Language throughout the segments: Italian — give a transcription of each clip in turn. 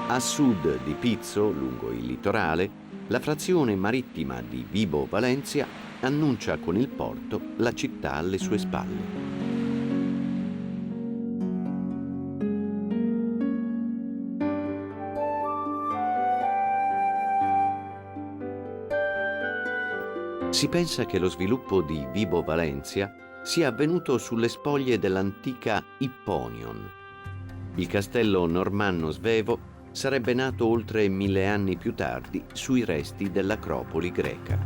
A sud di Pizzo, lungo il litorale, la frazione marittima di Vibo Valentia annuncia con il porto la città alle sue spalle. Si pensa che lo sviluppo di Vibo Valentia sia avvenuto sulle spoglie dell'antica Hipponion. Il castello normanno svevo sarebbe nato oltre 1000 anni più tardi sui resti dell'acropoli greca.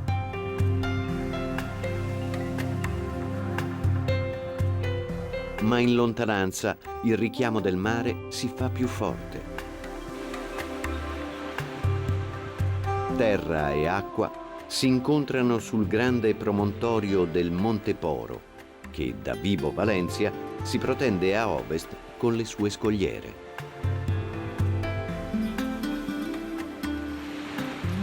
Ma in lontananza il richiamo del mare si fa più forte. Terra e acqua si incontrano sul grande promontorio del Monte Poro, che da Vibo Valentia si protende a ovest con le sue scogliere.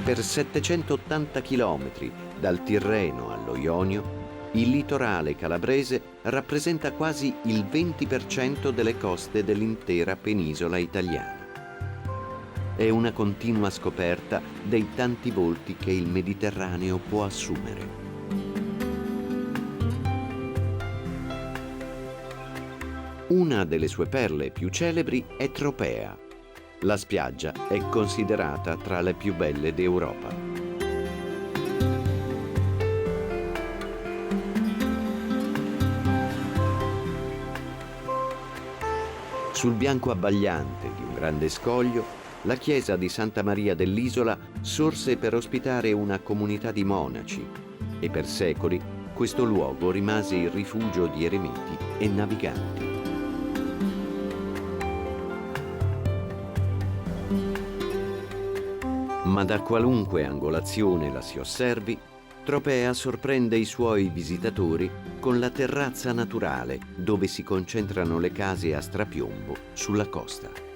Per 780 chilometri, dal Tirreno allo Ionio, il litorale calabrese rappresenta quasi il 20% delle coste dell'intera penisola italiana. È una continua scoperta dei tanti volti che il Mediterraneo può assumere. Una delle sue perle più celebri è Tropea. La spiaggia è considerata tra le più belle d'Europa. Sul bianco abbagliante di un grande scoglio, la chiesa di Santa Maria dell'Isola sorse per ospitare una comunità di monaci e per secoli questo luogo rimase il rifugio di eremiti e naviganti. Ma da qualunque angolazione la si osservi, Tropea sorprende i suoi visitatori con la terrazza naturale dove si concentrano le case a strapiombo sulla costa.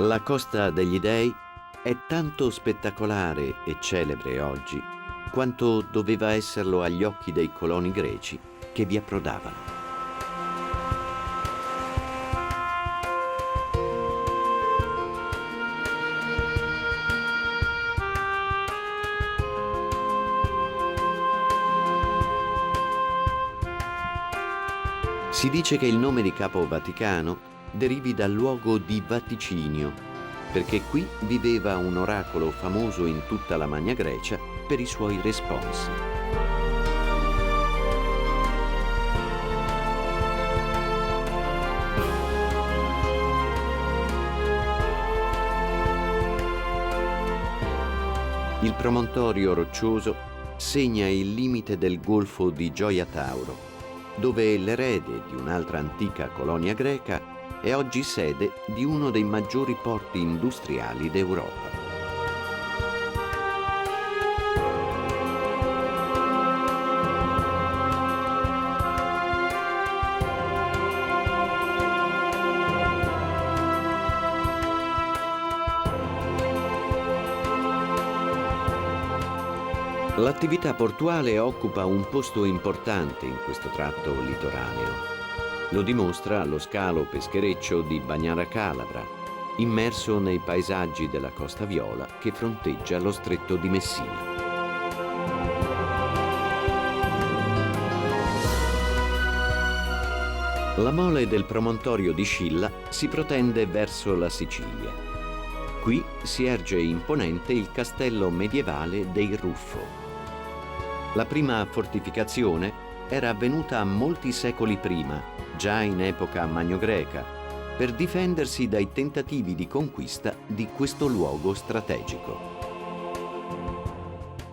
La Costa degli Dei è tanto spettacolare e celebre oggi quanto doveva esserlo agli occhi dei coloni greci che vi approdavano. Si dice che il nome di Capo Vaticano derivi dal luogo di vaticinio, perché qui viveva un oracolo famoso in tutta la Magna Grecia per i suoi responsi. Il promontorio roccioso segna il limite del golfo di Gioia Tauro, dove l'erede di un'altra antica colonia greca è oggi sede di uno dei maggiori porti industriali d'Europa. L'attività portuale occupa un posto importante in questo tratto litoraneo. Lo dimostra lo scalo peschereccio di Bagnara Calabra, immerso nei paesaggi della Costa Viola che fronteggia lo Stretto di Messina. La mole del promontorio di Scilla si protende verso la Sicilia. Qui si erge imponente il castello medievale dei Ruffo. La prima fortificazione era avvenuta molti secoli prima, già in epoca magnogreca, per difendersi dai tentativi di conquista di questo luogo strategico.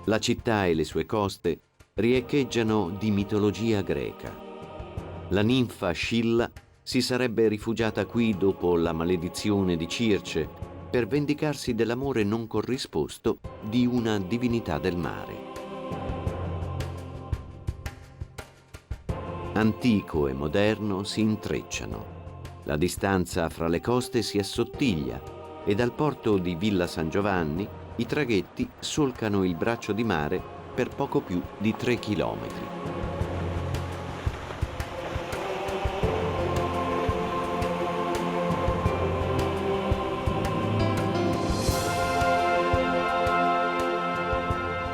La città e le sue coste riecheggiano di mitologia greca. La ninfa Scilla si sarebbe rifugiata qui dopo la maledizione di Circe per vendicarsi dell'amore non corrisposto di una divinità del mare. Antico e moderno si intrecciano. La distanza fra le coste si assottiglia e dal porto di Villa San Giovanni i traghetti solcano il braccio di mare per poco più di 3 chilometri.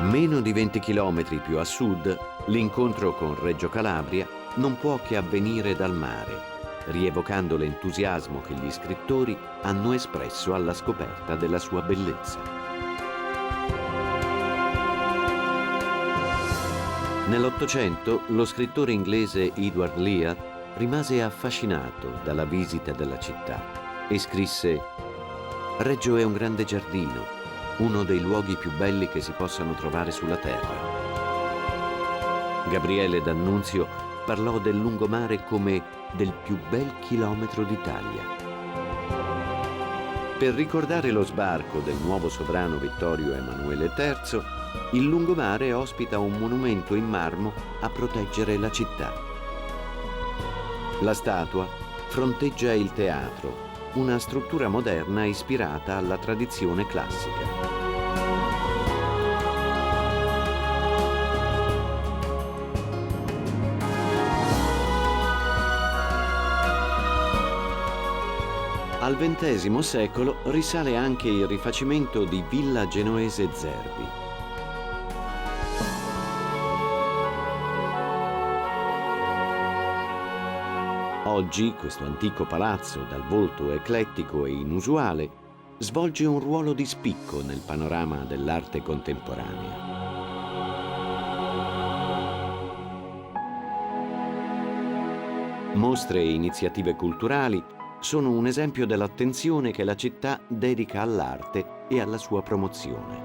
Meno di 20 chilometri più a sud, l'incontro con Reggio Calabria non può che avvenire dal mare, rievocando l'entusiasmo che gli scrittori hanno espresso alla scoperta della sua bellezza. Nell'Ottocento, lo scrittore inglese Edward Lear rimase affascinato dalla visita della città e scrisse: «Reggio è un grande giardino, uno dei luoghi più belli che si possano trovare sulla terra». Gabriele D'Annunzio parlò del lungomare come del più bel chilometro d'Italia. Per ricordare lo sbarco del nuovo sovrano Vittorio Emanuele III, il lungomare ospita un monumento in marmo a proteggere la città. La statua fronteggia il teatro, una struttura moderna ispirata alla tradizione classica. Al XX secolo risale anche il rifacimento di Villa Genoese Zerbi. Oggi questo antico palazzo, dal volto eclettico e inusuale, svolge un ruolo di spicco nel panorama dell'arte contemporanea. Mostre e iniziative culturali sono un esempio dell'attenzione che la città dedica all'arte e alla sua promozione.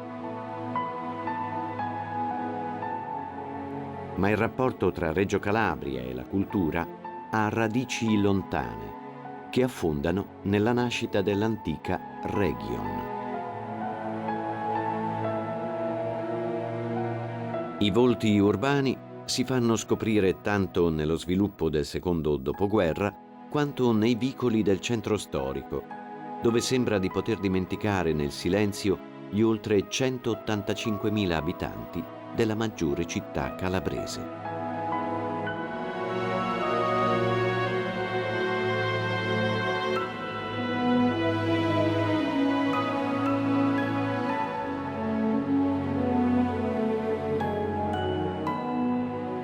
Ma il rapporto tra Reggio Calabria e la cultura ha radici lontane, che affondano nella nascita dell'antica Region. I volti urbani si fanno scoprire tanto nello sviluppo del secondo dopoguerra quanto nei vicoli del centro storico, dove sembra di poter dimenticare nel silenzio gli oltre 185.000 abitanti della maggiore città calabrese.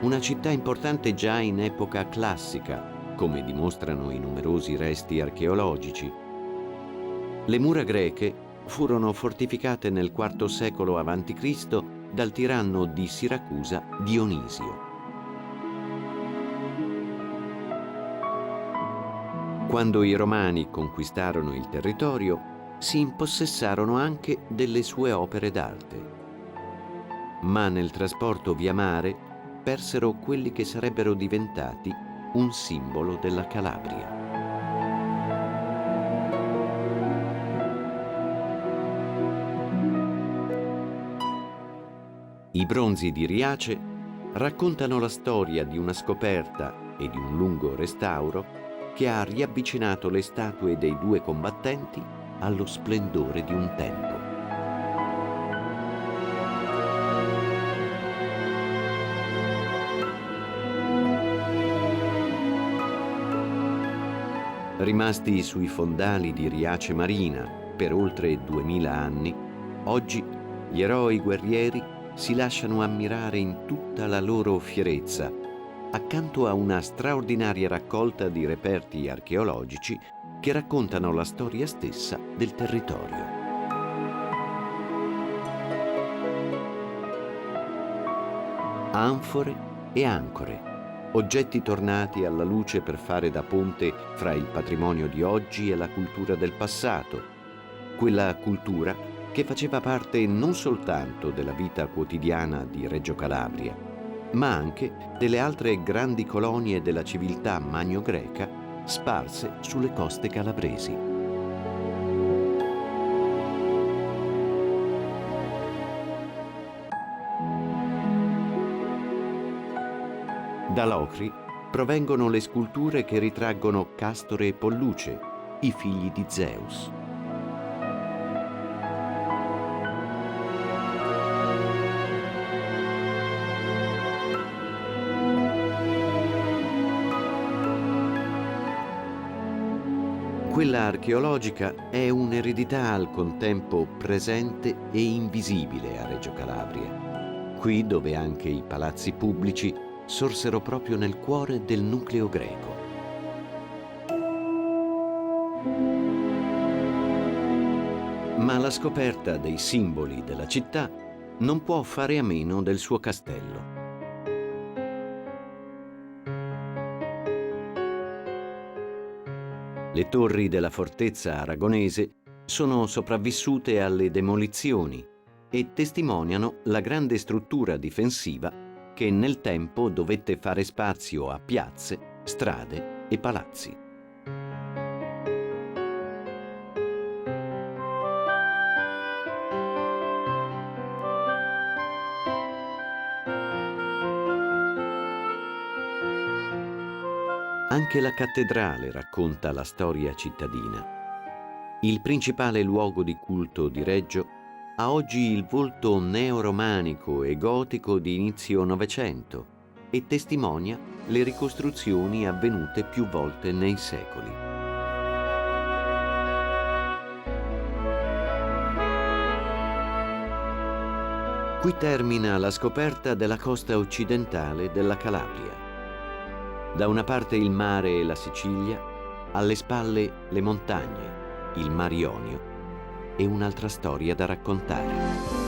Una città importante già in epoca classica, come dimostrano i numerosi resti archeologici. Le mura greche furono fortificate nel IV secolo a.C. dal tiranno di Siracusa Dionisio. Quando i Romani conquistarono il territorio, si impossessarono anche delle sue opere d'arte. Ma nel trasporto via mare persero quelli che sarebbero diventati un simbolo della Calabria. I bronzi di Riace raccontano la storia di una scoperta e di un lungo restauro che ha riavvicinato le statue dei due combattenti allo splendore di un tempo. Rimasti sui fondali di Riace Marina per oltre 2000 anni, oggi gli eroi guerrieri si lasciano ammirare in tutta la loro fierezza, accanto a una straordinaria raccolta di reperti archeologici che raccontano la storia stessa del territorio. Anfore e ancore, oggetti tornati alla luce per fare da ponte fra il patrimonio di oggi e la cultura del passato, quella cultura che faceva parte non soltanto della vita quotidiana di Reggio Calabria, ma anche delle altre grandi colonie della civiltà magno-greca sparse sulle coste calabresi. Da Locri provengono le sculture che ritraggono Castore e Polluce, i figli di Zeus. Quella archeologica è un'eredità al contempo presente e invisibile a Reggio Calabria, qui dove anche i palazzi pubblici sorsero proprio nel cuore del nucleo greco. Ma la scoperta dei simboli della città non può fare a meno del suo castello. Le torri della fortezza aragonese sono sopravvissute alle demolizioni e testimoniano la grande struttura difensiva che nel tempo dovette fare spazio a piazze, strade e palazzi. Anche la cattedrale racconta la storia cittadina. Il principale luogo di culto di Reggio ha oggi il volto neoromanico e gotico di inizio Novecento e testimonia le ricostruzioni avvenute più volte nei secoli. Qui termina la scoperta della costa occidentale della Calabria. Da una parte il mare e la Sicilia, alle spalle le montagne, il Mar Ionio e un'altra storia da raccontare.